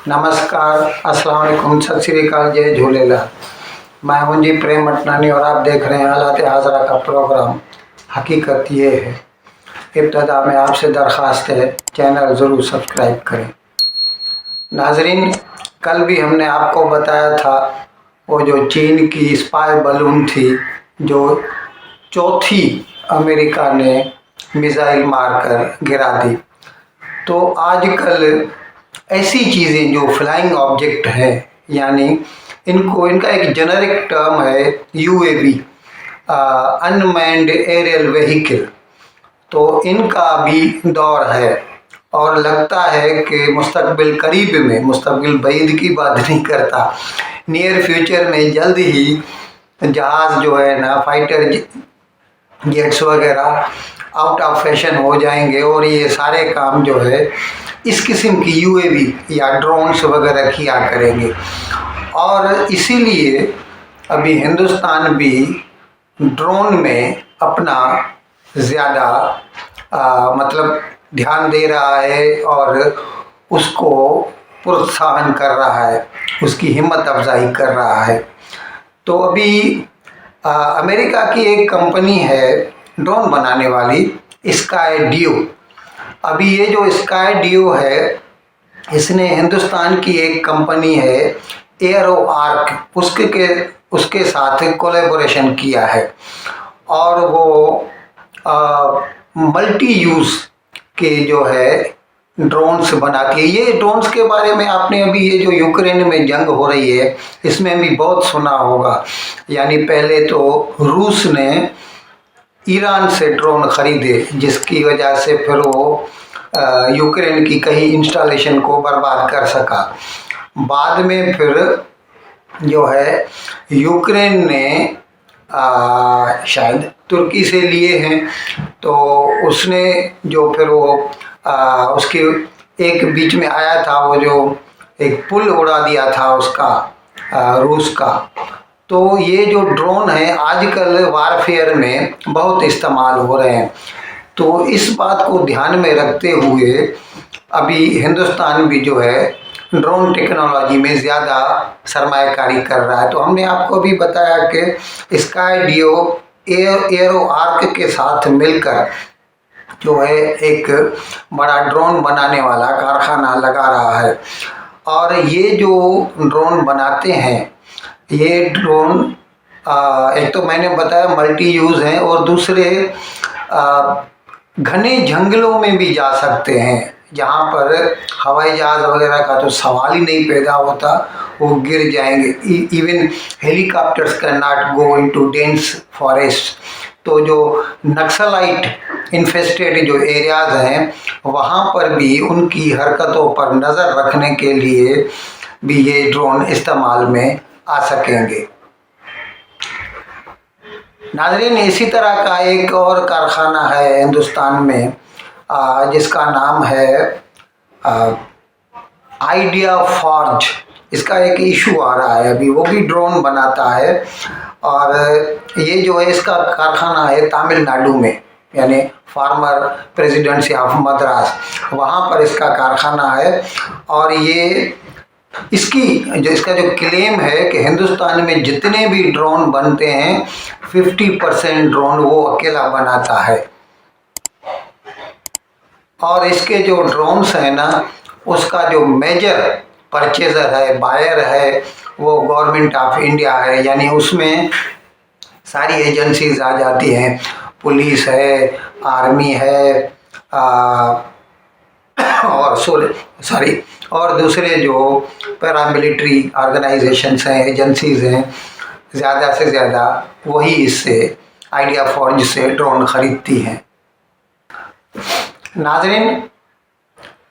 नमस्कार, अस्सलाम वालेकुम, सत श्री अकाल, जय झूलेलाल। मैं हूं जी प्रेम मटनानी और आप देख रहे हैं हालात हाजरा का प्रोग्राम हकीकत ये है। इब्तदा में आपसे दरख्वास्त है, चैनल ज़रूर सब्सक्राइब करें। नाजरीन, कल भी हमने आपको बताया था वो जो चीन की स्पाई बलून थी जो चौथी अमेरिका ने मिसाइल मारकर गिरा दी। तो आजकल ऐसी चीज़ें जो फ्लाइंग ऑब्जेक्ट है, यानी इनका एक जेनरिक टर्म है यूएवी, अनमैन्ड एरियल व्हीकल। तो इनका भी दौर है और लगता है कि मुस्तकबिल करीब में, मुस्तकबिल बैद की बात नहीं करता, नियर फ्यूचर में जल्द ही जहाज़ जो है ना, फाइटर जेट्स वगैरह आउट ऑफ फैशन हो जाएंगे और ये सारे काम जो है इस किस्म की यूएवी या ड्रोन्स वगैरह किया करेंगे। और इसीलिए अभी हिंदुस्तान भी ड्रोन में अपना ज़्यादा मतलब ध्यान दे रहा है और उसको प्रोत्साहन कर रहा है, उसकी हिम्मत अफजाई कर रहा है। तो अभी अमेरिका की एक कंपनी है ड्रोन बनाने वाली, स्काई ड्यू। अभी ये जो स्काई ड्यू है, इसने हिंदुस्तान की एक कंपनी है एरो आर्क, उसके साथ कोलैबोरेशन किया है और वो मल्टी यूज़ के जो है ड्रोन्स बनाती है। ये ड्रोन्स के बारे में आपने अभी ये जो यूक्रेन में जंग हो रही है इसमें भी बहुत सुना होगा। यानी पहले तो रूस ने ईरान से ड्रोन खरीदे, जिसकी वजह से फिर वो यूक्रेन की कई इंस्टॉलेशन को बर्बाद कर सका। बाद में फिर जो है यूक्रेन ने शायद तुर्की से लिए हैं, तो उसने जो फिर वो उसके एक बीच में आया था वो जो एक पुल उड़ा दिया था उसका, रूस का। तो ये जो ड्रोन है आजकल वारफेयर में बहुत इस्तेमाल हो रहे हैं। तो इस बात को ध्यान में रखते हुए अभी हिंदुस्तान भी जो है ड्रोन टेक्नोलॉजी में ज़्यादा सरमायाकारी कर रहा है। तो हमने आपको अभी बताया कि स्काई ड्यू एरो आर्क के साथ मिलकर जो है एक बड़ा ड्रोन बनाने वाला कारखाना लगा रहा है। और ये जो ड्रोन बनाते हैं, ये ड्रोन एक तो मैंने बताया मल्टी यूज़ हैं और दूसरे घने जंगलों में भी जा सकते हैं, जहाँ पर हवाई जहाज़ वगैरह का तो सवाल ही नहीं पैदा होता, वो गिर जाएंगे। Even helicopters can not go into dense forest. तो जो नक्सलाइट इन्फेस्टेड जो एरियाज़ हैं वहाँ पर भी उनकी हरकतों पर नज़र रखने के लिए भी ये ड्रोन इस्तेमाल में आ सकेंगे। नाज़रीन, इसी तरह का एक और कारखाना है हिंदुस्तान में जिसका नाम है आइडिया फॉर्ज। इसका एक इशू आ रहा है अभी, वो भी ड्रोन बनाता है और ये जो है इसका कारखाना है तमिलनाडु में, यानी फार्मर प्रेसिडेंसी ऑफ मद्रास, वहाँ पर इसका कारखाना है। और ये इसका जो क्लेम है कि हिंदुस्तान में जितने भी ड्रोन बनते हैं 50% ड्रोन वो अकेला बनाता है। और इसके जो ड्रोन्स हैं ना, उसका जो मेजर परचेज़र है, बायर है, वो गवर्नमेंट ऑफ इंडिया है। यानी उसमें सारी एजेंसीज आ जाती हैं, पुलिस है, आर्मी है और दूसरे जो पैरामिलिट्री ऑर्गेनाइजेशंस हैं, एजेंसीज हैं, ज़्यादा से ज़्यादा वही इससे आइडिया फॉर्ज से ड्रोन खरीदती हैं। नाज़रीन,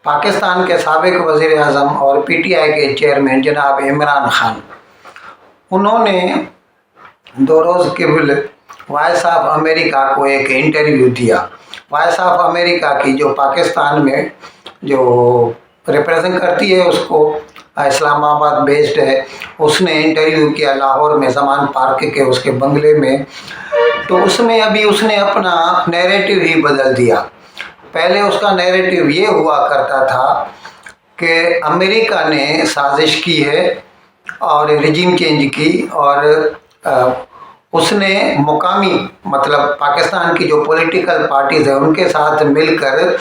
पाकिस्तान के साबिक वज़ीर आज़म और पीटीआई के चेयरमैन जनाब इमरान खान, उन्होंने 2 रोज़ कबल वॉइस ऑफ अमेरिका को एक इंटरव्यू दिया। वॉइस ऑफ अमेरिका की जो पाकिस्तान में जो रिप्रेजेंट करती है, उसको इस्लामाबाद बेस्ड है, उसने इंटरव्यू किया लाहौर में ज़मान पार्क के उसके बंगले में। तो उसमें अभी उसने अपना नैरेटिव ही बदल दिया। पहले उसका नैरेटिव ये हुआ करता था कि अमेरिका ने साजिश की है और रिजीम चेंज की, और उसने मुकामी मतलब पाकिस्तान की जो पॉलिटिकल पार्टीज है उनके साथ मिलकर,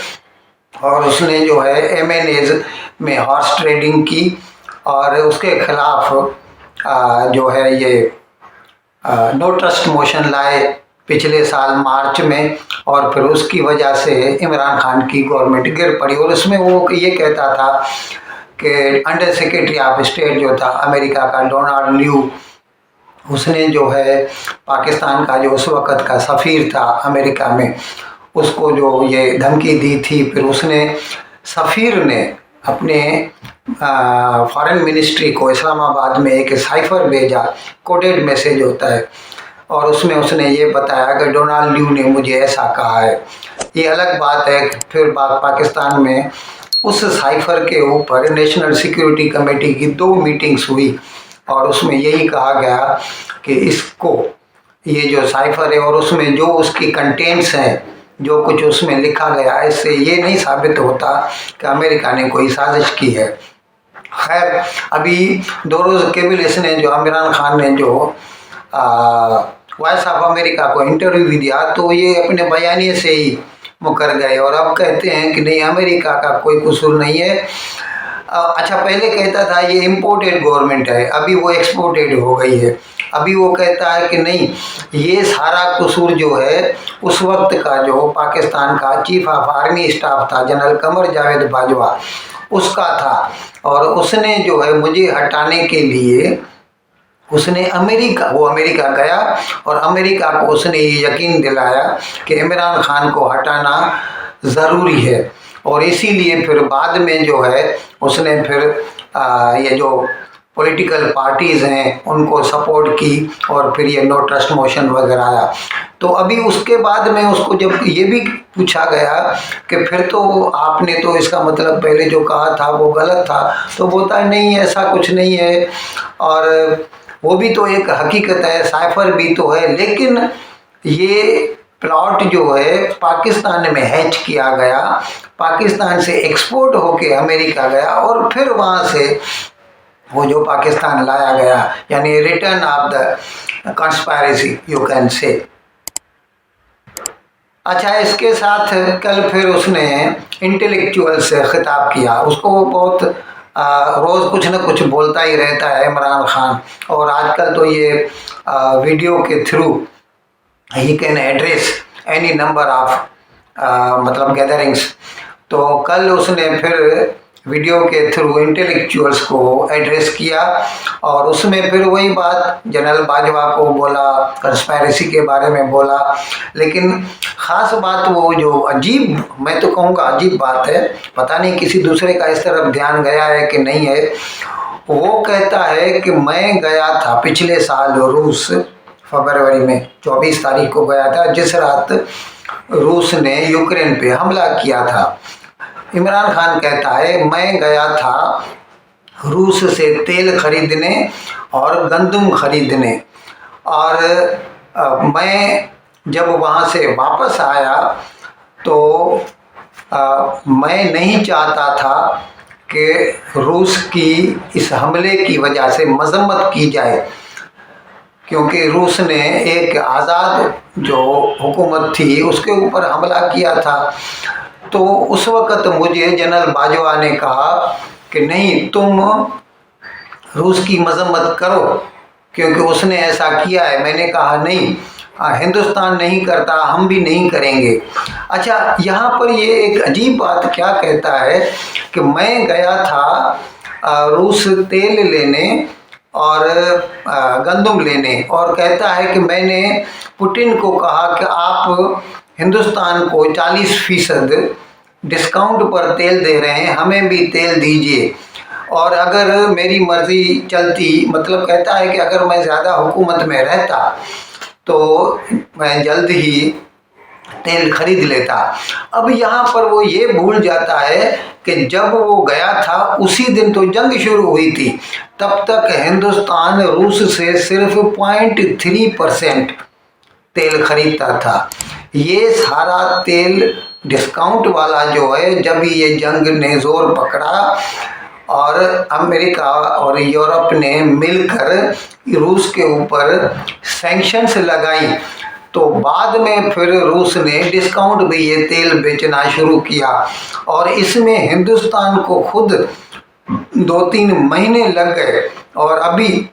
और उसने जो है एमएनएज में हॉर्स ट्रेडिंग की और उसके खिलाफ जो है ये नो ट्रस्ट मोशन लाए पिछले साल मार्च में, और फिर उसकी वजह से इमरान खान की गवर्नमेंट गिर पड़ी। और उसमें वो ये कहता था कि अंडर सेक्रेटरी ऑफ स्टेट जो था अमेरिका का डोनाल्ड ल्यू, उसने जो है पाकिस्तान का जो उस वक़्त का सफ़ीर था अमेरिका में, उसको जो ये धमकी दी थी। फिर उसने सफ़ीर ने अपने फॉरेन मिनिस्ट्री को इस्लामाबाद में एक साइफर भेजा, कोडेड मैसेज होता है, और उसमें उसने ये बताया कि डोनाल्ड ल्यू ने मुझे ऐसा कहा है। ये अलग बात है। फिर पाकिस्तान में उस साइफर के ऊपर नेशनल सिक्योरिटी कमेटी की 2 मीटिंग्स हुई, और उसमें यही कहा गया कि इसको, ये जो साइफर है और उसमें जो उसकी कंटेंट्स हैं, जो कुछ उसमें लिखा गया, इससे ये नहीं साबित होता कि अमेरिका ने कोई साजिश की है। खैर, अभी 2 रोज़ केबल इसने जो इमरान खान ने जो वॉइस ऑफ अमेरिका को इंटरव्यू भी दिया, तो ये अपने बयानिए से ही मुकर गए और अब कहते हैं कि नहीं, अमेरिका का कोई कसूर नहीं है। अच्छा, पहले कहता था ये इम्पोर्टेड गवर्नमेंट है, अभी वो एक्सपोर्टेड हो गई है। अभी वो कहता है कि नहीं, ये सारा कसूर जो है उस वक्त का जो पाकिस्तान का चीफ ऑफ आर्मी स्टाफ था जनरल कमर जावेद बाजवा, उसका था, और उसने जो है मुझे हटाने के लिए उसने अमेरिका गया और अमेरिका को उसने ये यकीन दिलाया कि इमरान खान को हटाना ज़रूरी है। और इसीलिए फिर बाद में जो है उसने फिर ये जो पॉलिटिकल पार्टीज़ हैं उनको सपोर्ट की, और फिर ये नो ट्रस्ट मोशन वगैरह आया। तो अभी उसके बाद में उसको जब ये भी पूछा गया कि फिर तो आपने तो इसका मतलब पहले जो कहा था वो गलत था, तो बोलता है नहीं, ऐसा कुछ नहीं है, और वो भी तो एक हकीकत है, साइफर भी तो है, लेकिन ये प्लॉट जो है पाकिस्तान में हैच किया गया, पाकिस्तान से एक्सपोर्ट होके अमेरिका गया और फिर वहाँ से वो जो पाकिस्तान लाया गया, यानी return of the conspiracy you can say. अच्छा, इसके साथ कल फिर उसने इंटेलेक्चुअल से खिताब किया। उसको वो बहुत रोज़ कुछ न कुछ बोलता ही रहता है इमरान खान, और आजकल तो ये वीडियो के through he can address any number of मतलब गैदरिंग्स। तो कल उसने फिर वीडियो के थ्रू इंटेलेक्चुअल्स को एड्रेस किया, और उसमें फिर वही बात जनरल बाजवा को बोला, कंस्पायरेसी के बारे में बोला, लेकिन ख़ास बात वो जो अजीब, मैं तो कहूँगा अजीब बात है, पता नहीं किसी दूसरे का इस तरफ ध्यान गया है कि नहीं है। वो कहता है कि मैं गया था पिछले साल रूस, फरवरी में 24 तारीख को गया था, जिस रात रूस ने यूक्रेन पे हमला किया था। इमरान खान कहता है मैं गया था रूस से तेल खरीदने और गंदम खरीदने, और मैं जब वहाँ से वापस आया तो मैं नहीं चाहता था कि रूस की इस हमले की वजह से मजम्मत की जाए, क्योंकि रूस ने एक आज़ाद जो हुकूमत थी उसके ऊपर हमला किया था। तो उस वक़्त मुझे जनरल बाजवा ने कहा कि नहीं, तुम रूस की मजम्मत करो क्योंकि उसने ऐसा किया है। मैंने कहा नहीं, हिंदुस्तान नहीं करता, हम भी नहीं करेंगे। अच्छा, यहाँ पर ये एक अजीब बात क्या कहता है कि मैं गया था रूस तेल लेने और गंदम लेने, और कहता है कि मैंने पुतिन को कहा कि आप हिंदुस्तान को 40% डिस्काउंट पर तेल दे रहे हैं, हमें भी तेल दीजिए, और अगर मेरी मर्ज़ी चलती, मतलब कहता है कि अगर मैं ज़्यादा हुकूमत में रहता तो मैं जल्द ही तेल खरीद लेता। अब यहाँ पर वो ये भूल जाता है कि जब वो गया था उसी दिन तो जंग शुरू हुई थी, तब तक हिंदुस्तान रूस से सिर्फ 0.3% तेल खरीदता था। ये सारा तेल डिस्काउंट वाला जो है, जब ये जंग ने ज़ोर पकड़ा और अमेरिका और यूरोप ने मिलकर रूस के ऊपर सैंक्शंस लगाई, तो बाद में फिर रूस ने डिस्काउंट पे ये तेल बेचना शुरू किया और इसमें हिंदुस्तान को खुद 2-3 महीने लग गए और अभी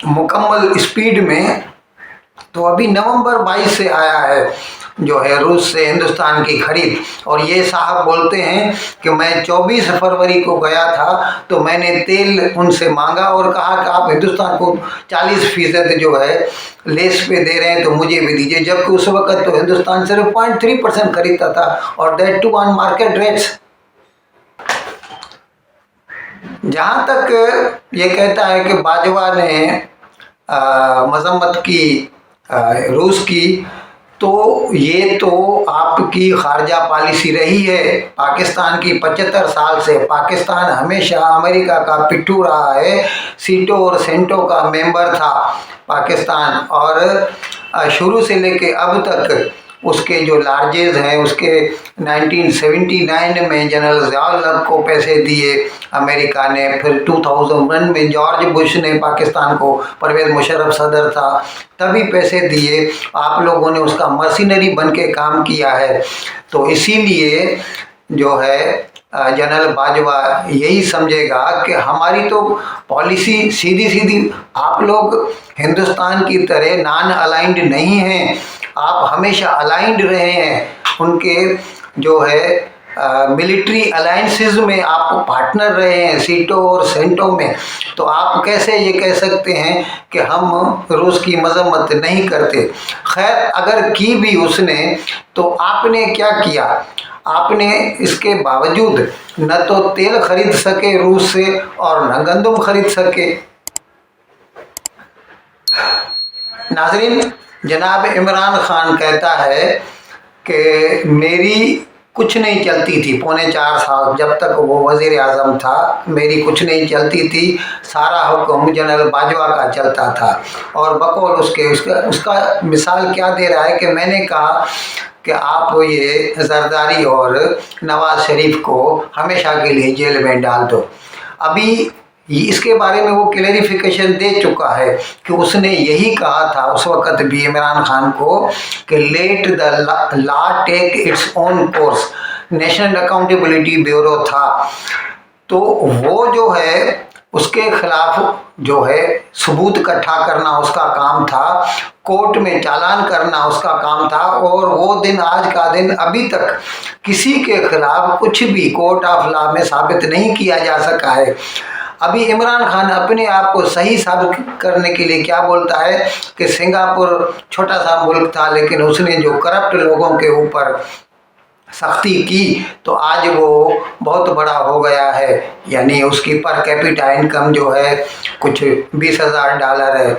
मुकम्मल स्पीड में तो अभी नवंबर 22 से आया है जो है रूस से हिंदुस्तान की खरीद। और ये साहब बोलते हैं कि मैं 24 फरवरी को गया था तो मैंने तेल उनसे मांगा और कहा कि आप हिंदुस्तान को 40% जो है लेस पे दे रहे हैं तो मुझे भी दीजिए, जबकि उस वक्त तो हिंदुस्तान सिर्फ 0.3% खरीदता था और that too on market rates. जहाँ तक ये कहता है कि बाजवा ने मजम्मत की रूस की, तो ये तो आपकी खारजा पॉलिसी रही है पाकिस्तान की। 75 साल से पाकिस्तान हमेशा अमेरिका का पिट्ठू रहा है, सीटो और सेंटो का मेंबर था पाकिस्तान, और शुरू से लेके अब तक उसके जो लार्जेस हैं उसके 1979 में जनरल ज़ियाउल को पैसे दिए अमेरिका ने, फिर 2001 में जॉर्ज बुश ने पाकिस्तान को, परवेज़ मुशर्रफ सदर था, तभी पैसे दिए। आप लोगों ने उसका मर्सिनरी बन के काम किया है। तो इसीलिए जो है जनरल बाजवा यही समझेगा कि हमारी तो पॉलिसी सीधी सीधी, आप लोग हिंदुस्तान की तरह नॉन अलाइंड नहीं हैं, आप हमेशा अलाइंड रहे हैं उनके जो है मिलिट्री अलायंसेस में, आप पार्टनर रहे हैं सीटो और सेंटो में। तो आप कैसे ये कह सकते हैं कि हम रूस की मजम्मत नहीं करते। खैर अगर की भी उसने, तो आपने क्या किया, आपने इसके बावजूद न तो तेल खरीद सके रूस से और न गंदम खरीद सके। नाज़रीन, जनाब इमरान खान कहता है कि मेरी कुछ नहीं चलती थी 4.25 साल जब तक वो वज़ीर आज़म था, मेरी कुछ नहीं चलती थी, सारा हुक्म जनरल बाजवा का चलता था। और बकौल उसका मिसाल क्या दे रहा है कि मैंने कहा कि आप ये जरदारी और नवाज शरीफ को हमेशा के लिए जेल में डाल दो। अभी इसके बारे में वो क्लैरिफिकेशन दे चुका है कि उसने यही कहा था उस वक़्त भी इमरान खान को कि let the law take its own course. National accountability bureau था, तो वो जो है उसके खिलाफ जो है सबूत इकट्ठा करना उसका काम था, कोर्ट में चालान करना उसका काम था। और वो दिन, आज का दिन, अभी तक किसी के खिलाफ कुछ भी कोर्ट ऑफ लॉ में साबित नहीं किया जा सका है। अभी इमरान खान अपने आप को सही साबित करने के लिए क्या बोलता है कि सिंगापुर छोटा सा मुल्क था लेकिन उसने जो करप्ट लोगों के ऊपर सख्ती की तो आज वो बहुत बड़ा हो गया है, यानी उसकी पर कैपिटा इनकम जो है कुछ $20,000 है,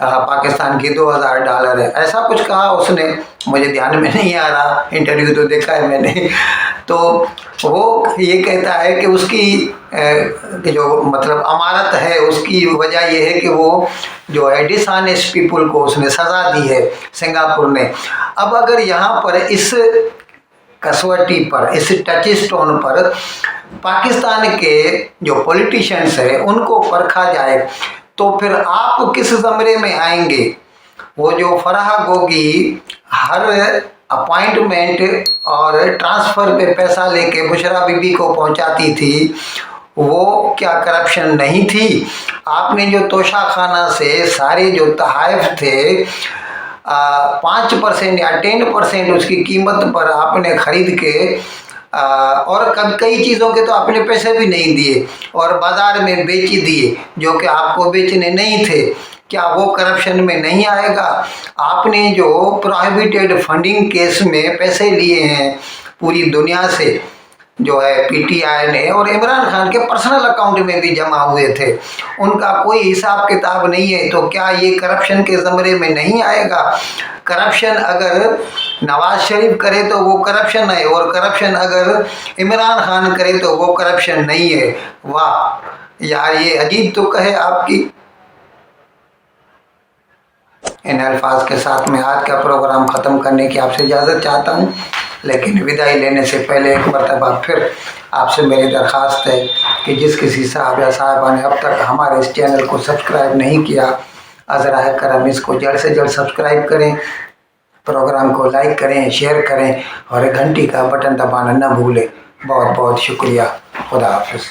पाकिस्तान की $2,000 है, ऐसा कुछ कहा उसने, मुझे ध्यान में नहीं आ रहा, इंटरव्यू तो देखा है मैंने। तो वो ये कहता है कि उसकी जो मतलब अमानत है, उसकी वजह यह है कि वो जो है डिसऑनेस्ट पीपल को उसने सज़ा दी है सिंगापुर ने। अब अगर यहाँ पर इस कसौटी पर, इस टच स्टोन पर पाकिस्तान के जो पॉलिटिशियंस है उनको परखा जाए तो फिर आप किस ज़मरे में आएंगे। वो जो फराह गोगी हर अपॉइंटमेंट और ट्रांसफ़र पे पैसा लेके बुशरा बीबी को पहुंचाती थी, वो क्या करप्शन नहीं थी। आपने जो तोशा खाना से सारे जो तहाइफ थे 5% या 10% उसकी कीमत पर आपने खरीद के और कई चीज़ों के तो आपने पैसे भी नहीं दिए और बाज़ार में बेच दिए जो कि आपको बेचने नहीं थे, क्या वो करप्शन में नहीं आएगा। आपने जो प्रोहिबिटेड फंडिंग केस में पैसे लिए हैं पूरी दुनिया से जो है पीटीआई ने, और इमरान खान के पर्सनल अकाउंट में भी जमा हुए थे, उनका कोई हिसाब किताब नहीं है, तो क्या ये करप्शन के ज़मरे में नहीं आएगा। करप्शन अगर नवाज शरीफ करे तो वो करप्शन है, और करप्शन अगर इमरान खान करे तो वो करप्शन नहीं है। वाह यार, ये अजीब तुक है आपकी। इन अल्फाज के साथ मैं आज का प्रोग्राम ख़त्म करने की आपसे इजाज़त चाहता हूँ, लेकिन विदाई लेने से पहले एक मरतबा फिर आपसे मेरी दरख्वास्त है कि जिस किसी साहब या साहबा ने अब तक हमारे इस चैनल को सब्सक्राइब नहीं किया, अज़रा करम इसको जल्द से जल्द सब्सक्राइब करें, प्रोग्राम को लाइक करें, शेयर करें और घंटी का बटन दबाना न भूलें। बहुत बहुत शुक्रिया। खुदा हाफिज़।